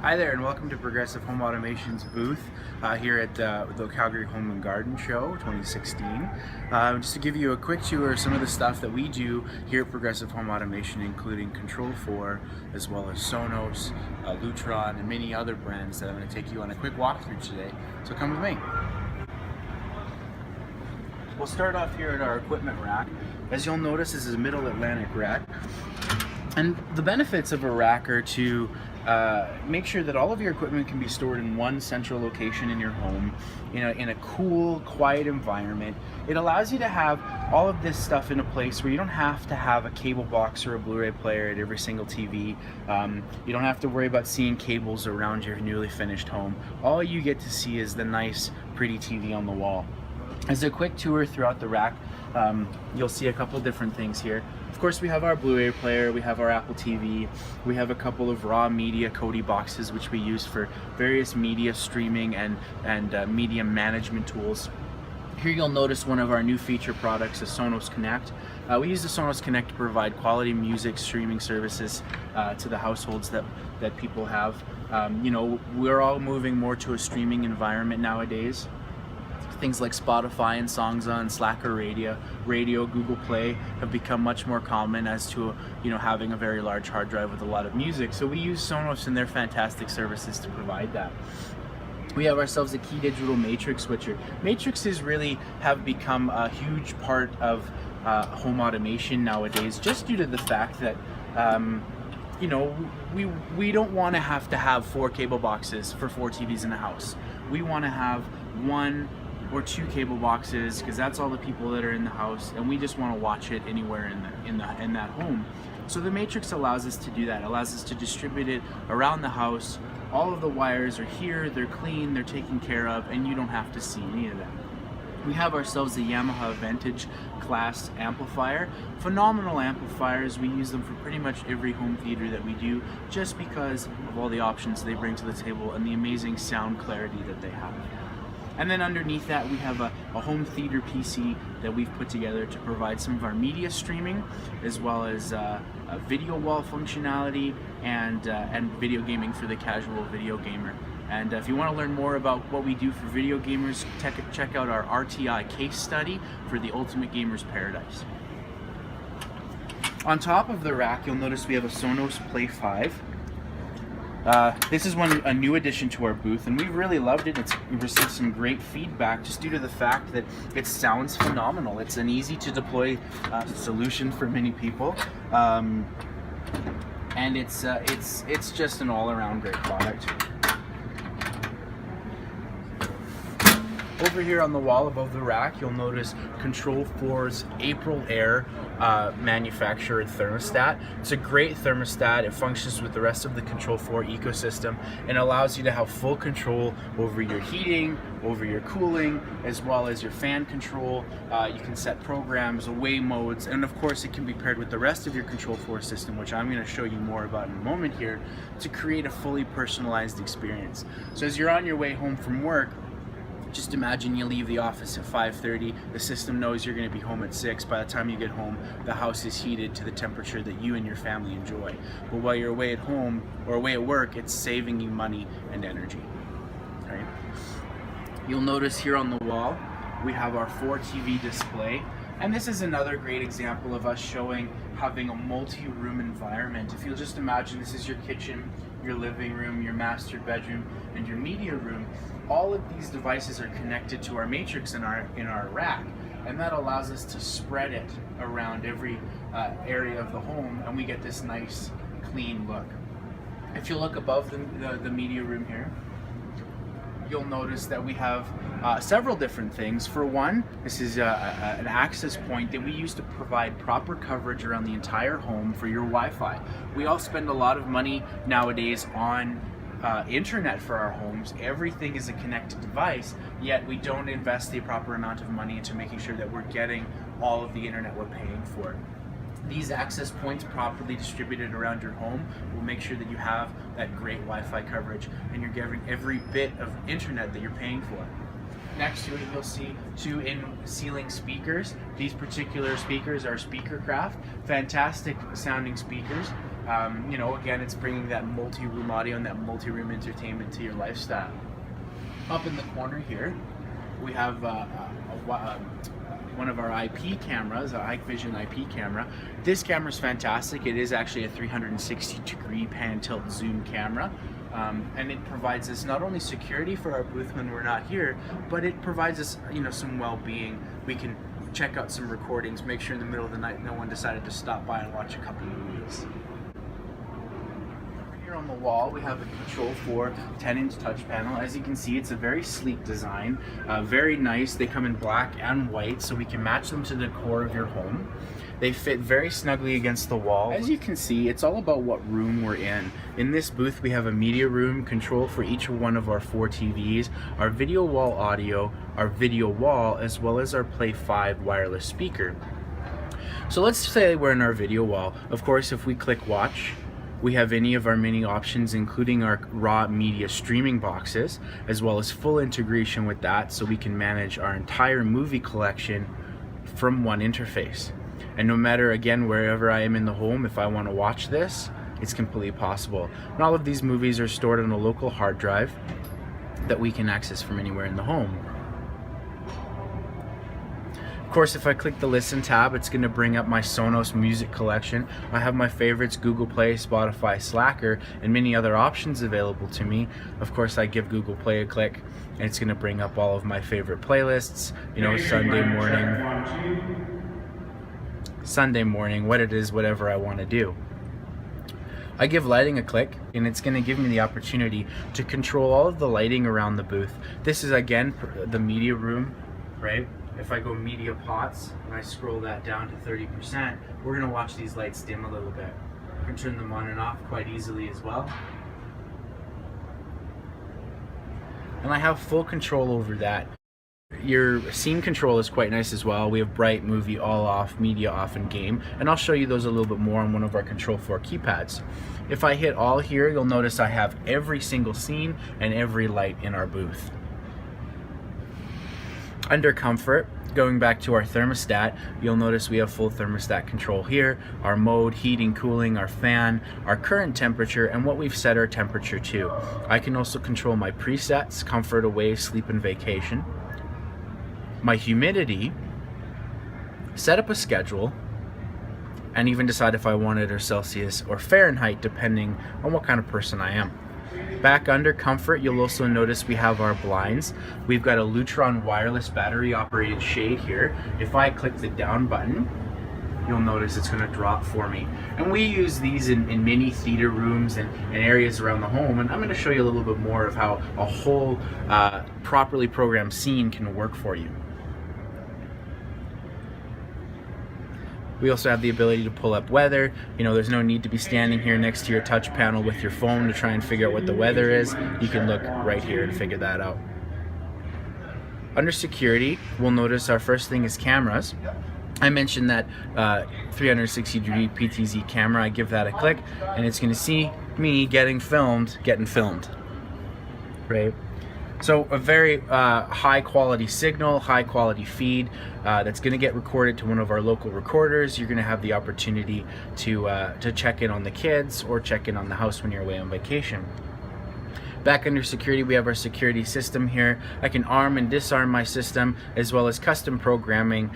Hi there, and welcome to Progressive Home Automation's booth here at the Calgary Home and Garden Show 2016. Just to give you a quick tour of some of the stuff that we do here at Progressive Home Automation, including Control4, as well as Sonos, Lutron, and many other brands that I'm going to take you on a quick walkthrough today. So come with me. We'll start off here at our equipment rack. As you'll notice, this is a middle Atlantic rack. And the benefits of a rack are to make sure that all of your equipment can be stored in one central location in your home, in a cool, quiet environment. It allows you to have all of this stuff in a place where you don't have to have a cable box or a Blu-ray player at every single TV. You don't have to worry about seeing cables around your newly finished home. All you get to see is the nice, pretty TV on the wall. As a quick tour throughout the rack, you'll see a couple different things here. Of course, we have our Blu-ray player, we have our Apple TV, we have a couple of raw media Kodi boxes which we use for various media streaming and media management tools. Here you'll notice one of our new feature products, the Sonos Connect. We use the Sonos Connect to provide quality music streaming services to the households that people have. We're all moving more to a streaming environment nowadays. Things like Spotify and Songza and Slacker Radio, Google Play have become much more common as to having a very large hard drive with a lot of music. So we use Sonos and their fantastic services to provide that. We have ourselves a key digital matrix switcher. Matrices really have become a huge part of home automation nowadays, just due to the fact that we don't want to have 4 cable boxes for 4 TVs in a house. We want to have 1 or 2 cable boxes, because that's all the people that are in the house, and we just want to watch it anywhere in that home. So the matrix allows us to do that. It allows us to distribute it around the house. All of the wires are here, they're clean, they're taken care of, and you don't have to see any of that. We have ourselves the Yamaha Vantage class amplifier. Phenomenal amplifiers. We use them for pretty much every home theater that we do, just because of all the options they bring to the table and the amazing sound clarity that they have. And then underneath that, we have a home theater PC that we've put together to provide some of our media streaming, as well as a video wall functionality and video gaming for the casual video gamer. And if you want to learn more about what we do for video gamers, check out our RTI case study for the Ultimate Gamer's Paradise. On top of the rack, you'll notice we have a Sonos Play 5. This is a new addition to our booth, and we've really loved it. We've received some great feedback just due to the fact that it sounds phenomenal. It's an easy to deploy solution for many people, and it's just an all-around great product. Over here on the wall above the rack, you'll notice Control4's April Air manufactured thermostat. It's a great thermostat. It functions with the rest of the Control4 ecosystem and allows you to have full control over your heating, over your cooling, as well as your fan control. You can set programs, away modes, and of course it can be paired with the rest of your Control4 system, which I'm going to show you more about in a moment here, to create a fully personalized experience. So as you're on your way home from work, just imagine you leave the office at 5:30, the system knows you're going to be home at 6. By the time you get home, the house is heated to the temperature that you and your family enjoy. But while you're away at home or away at work, it's saving you money and energy. Right? You'll notice here on the wall, we have our 4 TV display. And this is another great example of us showing having a multi-room environment. If you'll just imagine this is your kitchen, your living room, your master bedroom, and your media room. All of these devices are connected to our matrix in our rack, and that allows us to spread it around every area of the home, and we get this nice, clean look. If you look above the media room here, you'll notice that we have several different things. For one, this is an access point that we use to provide proper coverage around the entire home for your Wi-Fi. We all spend a lot of money nowadays on internet for our homes. Everything is a connected device, yet we don't invest the proper amount of money into making sure that we're getting all of the internet we're paying for. These access points properly distributed around your home will make sure that you have that great Wi-Fi coverage and you're getting every bit of internet that you're paying for. Next to it, you'll see 2 in-ceiling speakers. These particular speakers are Speakercraft, fantastic sounding speakers. You know, again, it's bringing that multi-room audio and that multi-room entertainment to your lifestyle. Up in the corner here, we have one of our IP cameras, our Hikvision IP camera. This camera is fantastic. It is actually a 360-degree pan-tilt zoom camera. And it provides us not only security for our booth when we're not here, but it provides us, you know, some well-being. We can check out some recordings, make sure in the middle of the night no one decided to stop by and watch a couple movies. Here on the wall we have a Control4 10-inch touch panel. As you can see, it's a very sleek design, very nice. They come in black and white, so we can match them to the core of your home. They fit very snugly against the wall. As you can see, it's all about what room we're in. In this booth, we have a media room control for each one of our 4 TVs, our video wall audio, our video wall, as well as our Play 5 wireless speaker. So let's say we're in our video wall. Of course, if we click watch, we have any of our many options, including our raw media streaming boxes, as well as full integration with that, so we can manage our entire movie collection from one interface. And no matter, again, wherever I am in the home, if I want to watch this, it's completely possible. And all of these movies are stored on a local hard drive that we can access from anywhere in the home. Of course, if I click the Listen tab, it's going to bring up my Sonos music collection. I have my favorites, Google Play, Spotify, Slacker, and many other options available to me. Of course, I give Google Play a click, and it's going to bring up all of my favorite playlists, you know, Sunday morning, what it is, whatever I want to do. I give lighting a click, and it's going to give me the opportunity to control all of the lighting around the booth. This is, again, the media room, right? If I go media pots and I scroll that down to 30%, we're going to watch these lights dim a little bit. I can turn them on and off quite easily as well. And I have full control over that. Your scene control is quite nice as well. We have bright, movie, all off, media off, and game. And I'll show you those a little bit more on one of our Control4 keypads. If I hit all here, you'll notice I have every single scene and every light in our booth. Under comfort, going back to our thermostat, you'll notice we have full thermostat control here, our mode, heating, cooling, our fan, our current temperature, and what we've set our temperature to. I can also control my presets, comfort, away, sleep, and vacation. My humidity, set up a schedule, and even decide if I want it or Celsius or Fahrenheit, depending on what kind of person I am. Back under comfort, you'll also notice we have our blinds. We've got a Lutron wireless battery operated shade here. If I click the down button, you'll notice it's going to drop for me. And we use these in many theater rooms and areas around the home, and I'm going to show you a little bit more of how a whole properly programmed scene can work for you. We also have the ability to pull up weather. You know, there's no need to be standing here next to your touch panel with your phone to try and figure out what the weather is. You can look right here and figure that out. Under security, we'll notice our first thing is cameras. I mentioned that 360-degree PTZ camera. I give that a click, and it's going to see me getting filmed, right? So a very high quality signal, high quality feed that's going to get recorded to one of our local recorders. You're going to have the opportunity to check in on the kids or check in on the house when you're away on vacation. Back under security, we have our security system here. I can arm and disarm my system, as well as custom programming,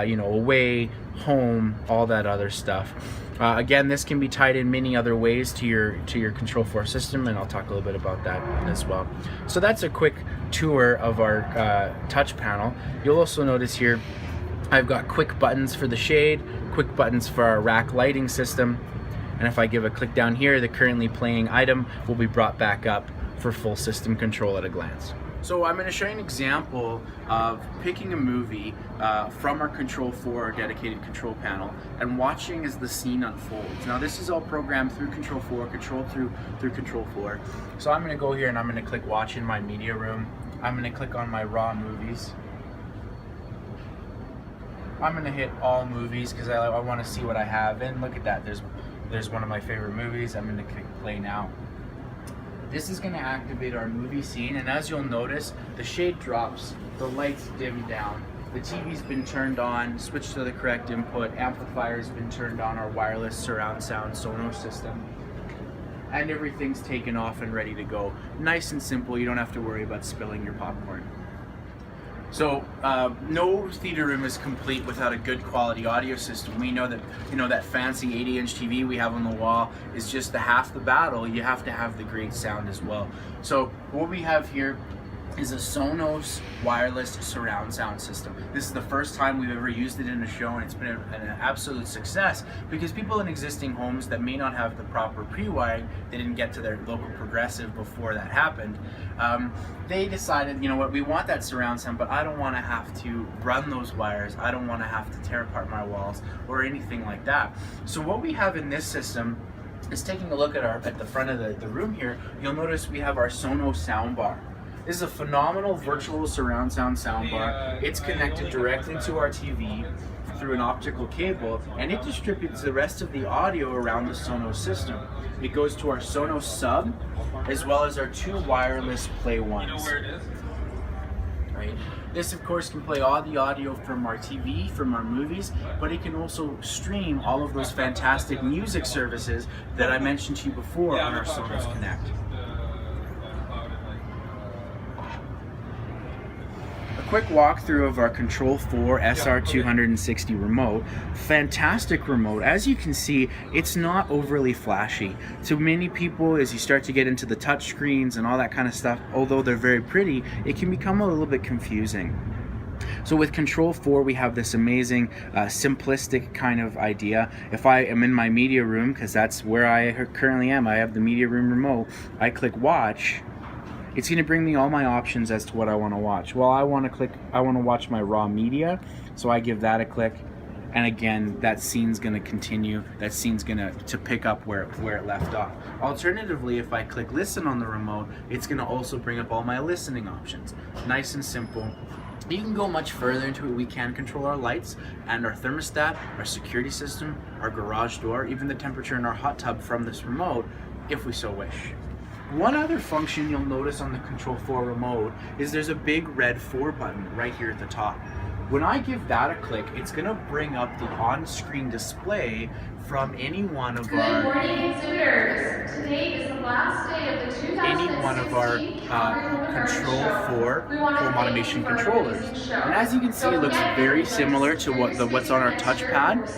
you know, away, home, all that other stuff. Again, this can be tied in many other ways to your Control4 system, and I'll talk a little bit about that as well. So that's a quick tour of our touch panel. You'll also notice here I've got quick buttons for the shade, quick buttons for our rack lighting system, and if I give a click down here, the currently playing item will be brought back up for full system control at a glance. So I'm going to show you an example of picking a movie from our Control4 dedicated control panel and watching as the scene unfolds. Now this is all programmed through Control4, controlled through Control4. So I'm going to go here and I'm going to click watch in my media room. I'm going to click on my raw movies. I'm going to hit all movies because I want to see what I have. And look at that, there's one of my favorite movies. I'm going to click play now. This is going to activate our movie scene, and as you'll notice, the shade drops, the lights dim down, the TV's been turned on, switched to the correct input, amplifier's been turned on, our wireless surround sound Sonos system, and everything's taken off and ready to go. Nice and simple, you don't have to worry about spilling your popcorn. So no theater room is complete without a good quality audio system. We know that, that fancy 80-inch TV we have on the wall is just the half the battle. You have to have the great sound as well. So what we have here is a Sonos wireless surround sound system. This is the first time we've ever used it in a show, and it's been an absolute success because people in existing homes that may not have the proper pre-wiring, they didn't get to their local progressive before that happened, they decided, you know what, we want that surround sound, but I don't want to have to run those wires. I don't want to have to tear apart my walls or anything like that. So what we have in this system is, taking a look at the front of the room here, you'll notice we have our Sonos soundbar. This is a phenomenal virtual surround sound soundbar. It's connected directly to our TV through an optical cable, and it distributes the rest of the audio around the Sonos system. It goes to our Sonos sub, as well as our 2 wireless Play Ones. Right? This, of course, can play all the audio from our TV, from our movies, but it can also stream all of those fantastic music services that I mentioned to you before on our Sonos Connect. Quick walkthrough of our Control4 SR260 remote. Fantastic remote. As you can see, it's not overly flashy. To many people, as you start to get into the touch screens and all that kind of stuff, although they're very pretty, it can become a little bit confusing. So with Control4, we have this amazing, simplistic kind of idea. If I am in my media room, because that's where I currently am, I have the media room remote, I click watch, it's going to bring me all my options as to what I want to watch. Well, I want to watch my raw media, so I give that a click, and again, that scene's going to continue. That scene's going to pick up where it left off. Alternatively, if I click listen on the remote, it's going to also bring up all my listening options. Nice and simple. You can go much further into it. We can control our lights and our thermostat, our security system, our garage door, even the temperature in our hot tub from this remote, if we so wish. One other function you'll notice on the Control4 remote is there's a big red 4 button right here at the top. When I give that a click, it's going to bring up the on-screen display from any one of our Good morning, Zooters. Today is the last day of the 2016 Control4 home automation controllers. And as you can see, it looks very similar to what's on our touchpad,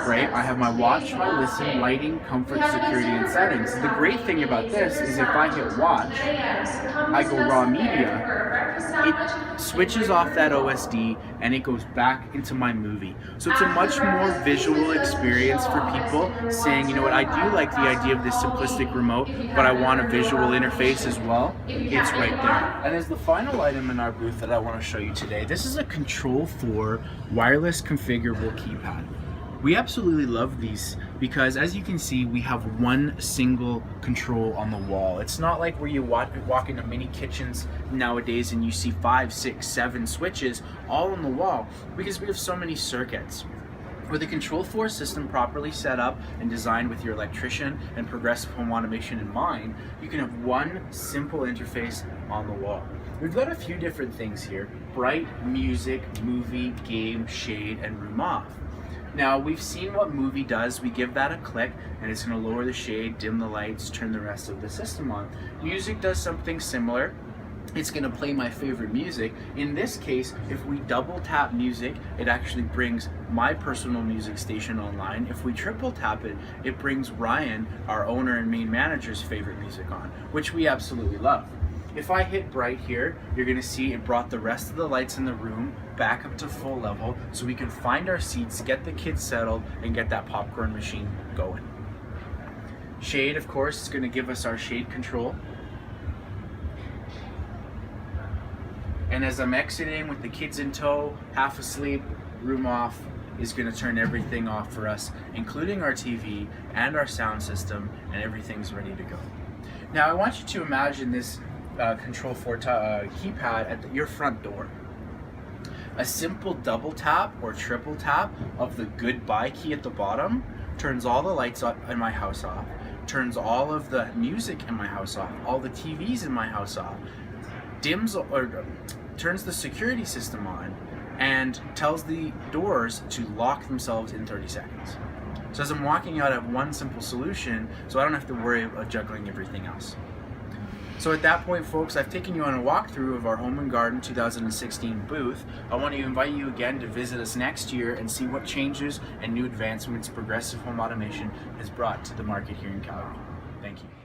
right? I have my watch, my listen, lighting, comfort, security, and settings. The great thing about this is if I hit watch, I go raw media, it switches off that OSD and it goes back into my movie. So it's a much more visual experience for people saying, you know what, I do like the idea of this simplistic remote, but I want a visual interface as well. It's right there. And as the final item in our booth that I want to show you today, this is a Control4 wireless configurable keypad. We absolutely love these because, as you can see, we have one single control on the wall. It's not like where you walk into many kitchens nowadays and you see 5, 6, 7 switches all on the wall, because we have so many circuits. With a Control4 system properly set up and designed with your electrician and progressive home automation in mind, you can have one simple interface on the wall. We've got a few different things here: bright, music, movie, game, shade, and room off. Now, we've seen what movie does. We give that a click and it's going to lower the shade, dim the lights, turn the rest of the system on. Music does something similar. It's going to play my favorite music. In this case, if we double tap music, it actually brings my personal music station online. If we triple tap it, it brings Ryan, our owner and main manager's favorite music on, which we absolutely love. If I hit bright here, you're going to see it brought the rest of the lights in the room back up to full level so we can find our seats, get the kids settled, and get that popcorn machine going. Shade, of course, is going to give us our shade control. And as I'm exiting with the kids in tow, half asleep, room off, is going to turn everything off for us, including our TV and our sound system, and everything's ready to go. Now, I want you to imagine this Control4 keypad at your front door. A simple double tap or triple tap of the goodbye key at the bottom turns all the lights in my house off, turns all of the music in my house off, all the TVs in my house off, dims or turns the security system on, and tells the doors to lock themselves in 30 seconds. So as I'm walking out, I have one simple solution, so I don't have to worry about juggling everything else. So at that point, folks, I've taken you on a walkthrough of our Home & Garden 2016 booth. I want to invite you again to visit us next year and see what changes and new advancements progressive home automation has brought to the market here in Calgary. Thank you.